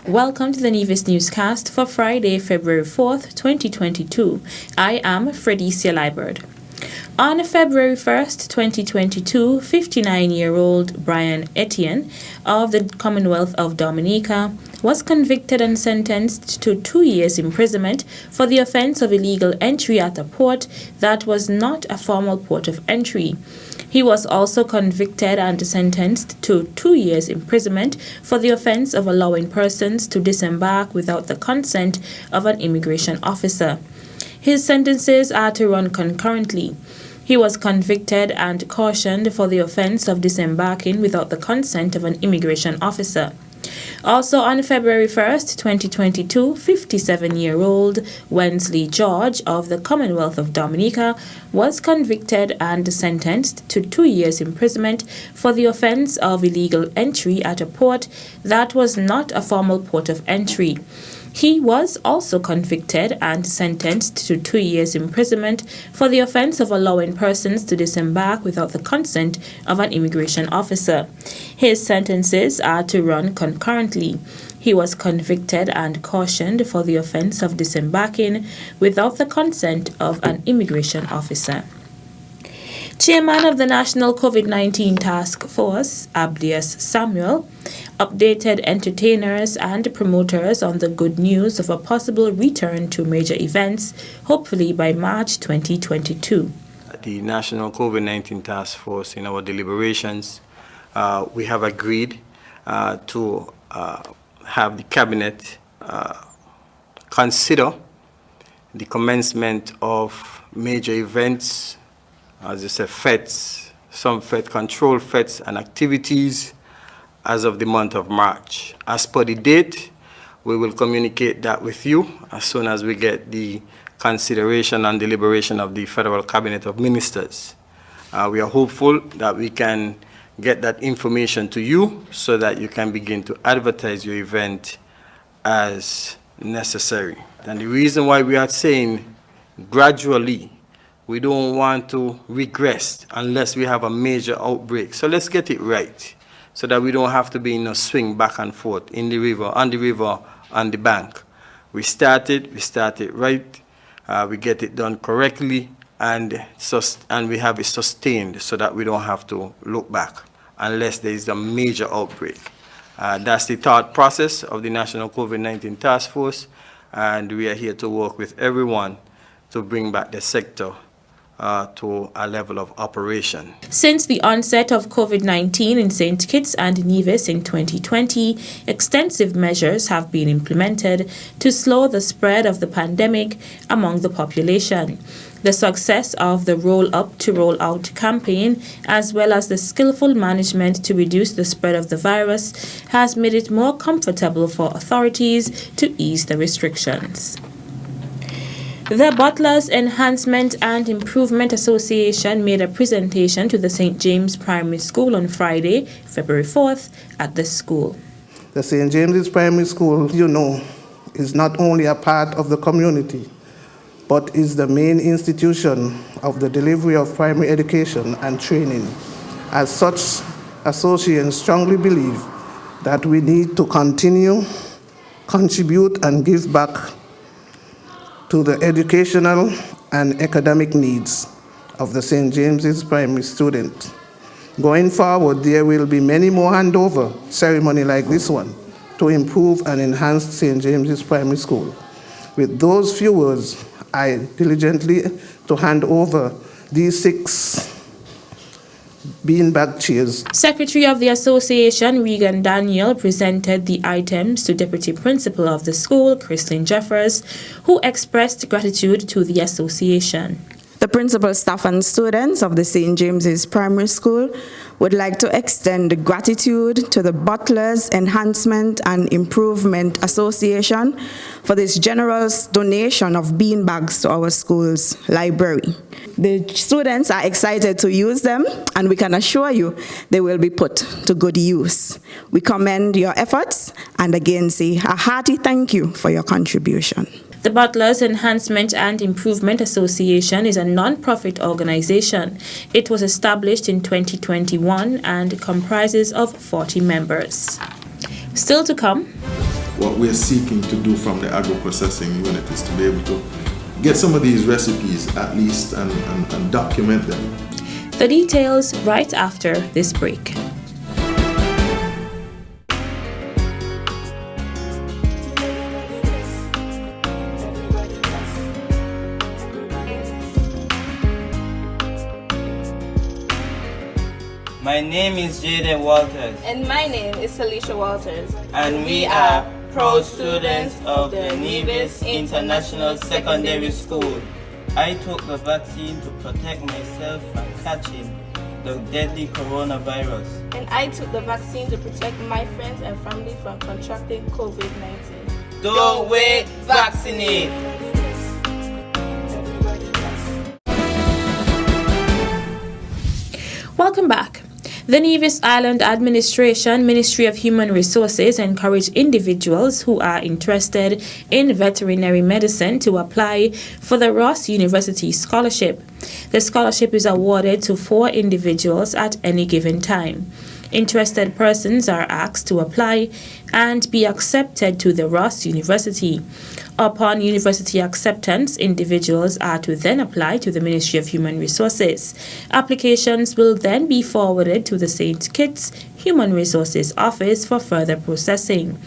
Welcome to the Nevis Newscast for Friday, February 4th, 2022. I am Fredicia Liebert. On February 1st, 2022, 59-year-old Brian Etienne of the Commonwealth of Dominica was convicted and sentenced to 2 years imprisonment for the offense of illegal entry at a port that was not a formal port of entry. He was also convicted and sentenced to 2 years imprisonment for the offense of allowing persons to disembark without the consent of an immigration officer. His sentences are to run concurrently. He was convicted and cautioned for the offense of disembarking without the consent of an immigration officer. Also on February 1st, 2022, 57-year-old Wensley George of the Commonwealth of Dominica was convicted and sentenced to 2 years imprisonment for the offense of illegal entry at a port that was not a formal port of entry. He was also convicted and sentenced to 2 years imprisonment for the offense of allowing persons to disembark without the consent of an immigration officer. His sentences are to run concurrently. He was convicted and cautioned for the offense of disembarking without the consent of an immigration officer. Chairman of the National COVID-19 Task Force, Abdias Samuel, updated entertainers and promoters on the good news of a possible return to major events, hopefully by March 2022. The National COVID-19 Task Force, in our deliberations, we have agreed to have the Cabinet consider the commencement of major events, as I said, FETs, some FET control FETs and activities as of the month of March. As per the date, we will communicate that with you as soon as we get the consideration and deliberation of the Federal Cabinet of Ministers. We are hopeful that we can get that information to you so that you can begin to advertise your event as necessary. And the reason why we are saying gradually, we don't want to regress unless we have a major outbreak. So let's get it right so that we don't have to be in a swing back and forth in the river, on the bank. We started right, we get it done correctly, and we have it sustained so that we don't have to look back unless there is a major outbreak. That's the thought process of the National COVID-19 Task Force, and we are here to work with everyone to bring back the sector to a level of operation. Since the onset of COVID-19 in St. Kitts and Nevis in 2020, extensive measures have been implemented to slow the spread of the pandemic among the population. The success of the Roll Up to Roll Out campaign, as well as the skillful management to reduce the spread of the virus, has made it more comfortable for authorities to ease the restrictions. The Butlers Enhancement and Improvement Association made a presentation to the St. James Primary School on Friday, February 4th, at the school. The St. James's Primary School, is not only a part of the community, but is the main institution of the delivery of primary education and training. As such, associations strongly believe that we need to continue, contribute, and give back to the educational and academic needs of the St. James's Primary student. Going forward, there will be many more handover ceremonies like this one to improve and enhance St. James's Primary School. With those few words, I diligently to hand over these 6 beanbag chairs. Secretary of the Association, Regan Daniel, presented the items to Deputy Principal of the school, Christine Jeffers, who expressed gratitude to the association. The principal, staff, and students of the St. James's Primary School would like to extend gratitude to the Butlers Enhancement and Improvement Association for this generous donation of beanbags to our school's library. The students are excited to use them, and we can assure you they will be put to good use. We commend your efforts and again say a hearty thank you for your contribution. The Butlers Enhancement and Improvement Association is a non-profit organization. It was established in 2021 and comprises of 40 members. Still to come, what we're seeking to do from the agro-processing unit is to be able to get some of these recipes at least and document them. The details right after this break. My name is Jaden Walters. And my name is Alicia Walters. And we are proud students of the Nevis International Secondary School. I took the vaccine to protect myself from catching the deadly coronavirus. And I took the vaccine to protect my friends and family from contracting COVID-19. Don't wait, vaccinate! Welcome back. The Nevis Island Administration, Ministry of Human Resources encourage individuals who are interested in veterinary medicine to apply for the Ross University Scholarship. The scholarship is awarded to 4 individuals at any given time. Interested persons are asked to apply and be accepted to the Ross University. Upon university acceptance, individuals are to then apply to the Ministry of Human Resources. Applications will then be forwarded to the St. Kitts Human Resources Office for further processing.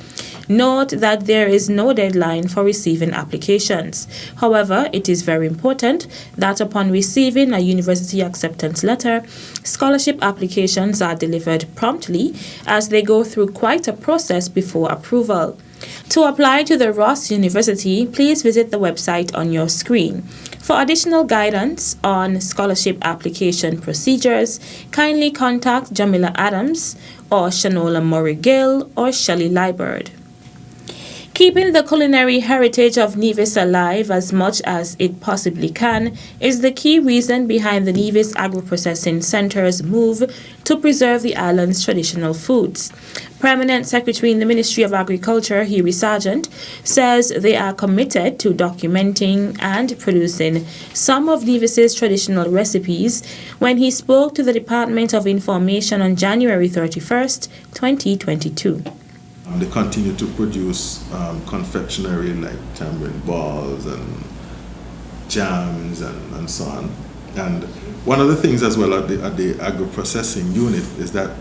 Note that there is no deadline for receiving applications. However, it is very important that upon receiving a university acceptance letter, scholarship applications are delivered promptly as they go through quite a process before approval. To apply to the Ross University, please visit the website on your screen. For additional guidance on scholarship application procedures, kindly contact Jamila Adams or Shanola Murray-Gill or Shelley Liburd. Keeping the culinary heritage of Nevis alive as much as it possibly can is the key reason behind the Nevis Agro-Processing Centre's move to preserve the island's traditional foods. Permanent Secretary in the Ministry of Agriculture, Hughie Sargent, says they are committed to documenting and producing some of Nevis's traditional recipes when he spoke to the Department of Information on January 31st, 2022. They continue to produce confectionery like tamarind balls and jams and so on. And one of the things as well at the agro-processing unit is that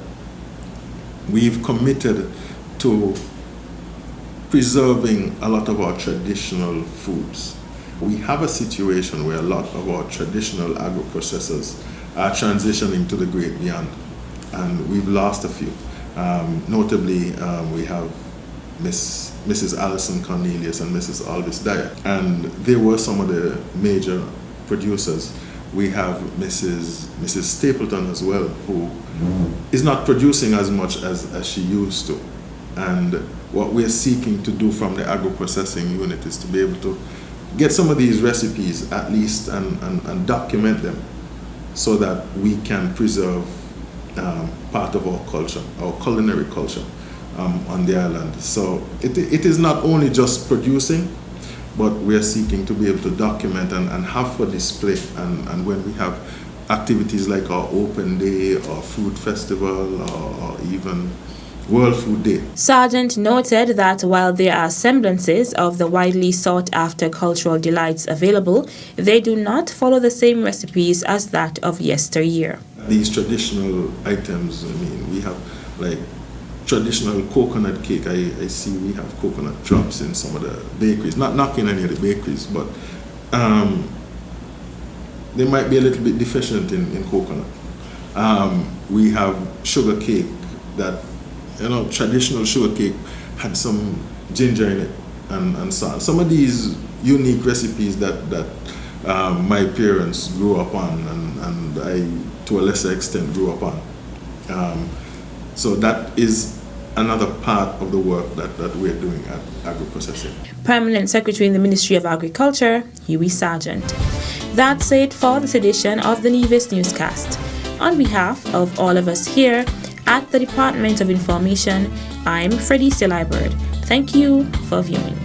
we've committed to preserving a lot of our traditional foods. We have a situation where a lot of our traditional agro-processors are transitioning to the great beyond, and we've lost a few. Notably, we have Mrs. Alison Cornelius and Mrs. Aldous Dyer, and they were some of the major producers. We have Mrs. Stapleton as well, who is not producing as much as she used to. And what we're seeking to do from the agro-processing unit is to be able to get some of these recipes at least and document them so that we can preserve part of our culture, our culinary culture on the island. So it is not only just producing, but we are seeking to be able to document and have for display. And when we have activities like our Open Day or Food Festival or even World Food Day. Sargent noted that while there are semblances of the widely sought-after cultural delights available, they do not follow the same recipes as that of yesteryear. These traditional items, I mean, we have like traditional coconut cake. I see we have coconut drops in some of the bakeries. Not knocking any of the bakeries, but they might be a little bit deficient in coconut. We have sugar cake that, traditional sugar cake had some ginger in it and so on. Some of these unique recipes that my parents grew up on and I, to a lesser extent, grew up on. So that is another part of the work that we're doing at agro-processing. Permanent Secretary in the Ministry of Agriculture, Hughie Sargent. That's it for this edition of the Nevis Newscast. On behalf of all of us here at the Department of Information, I'm Freddie Liburd. Thank you for viewing.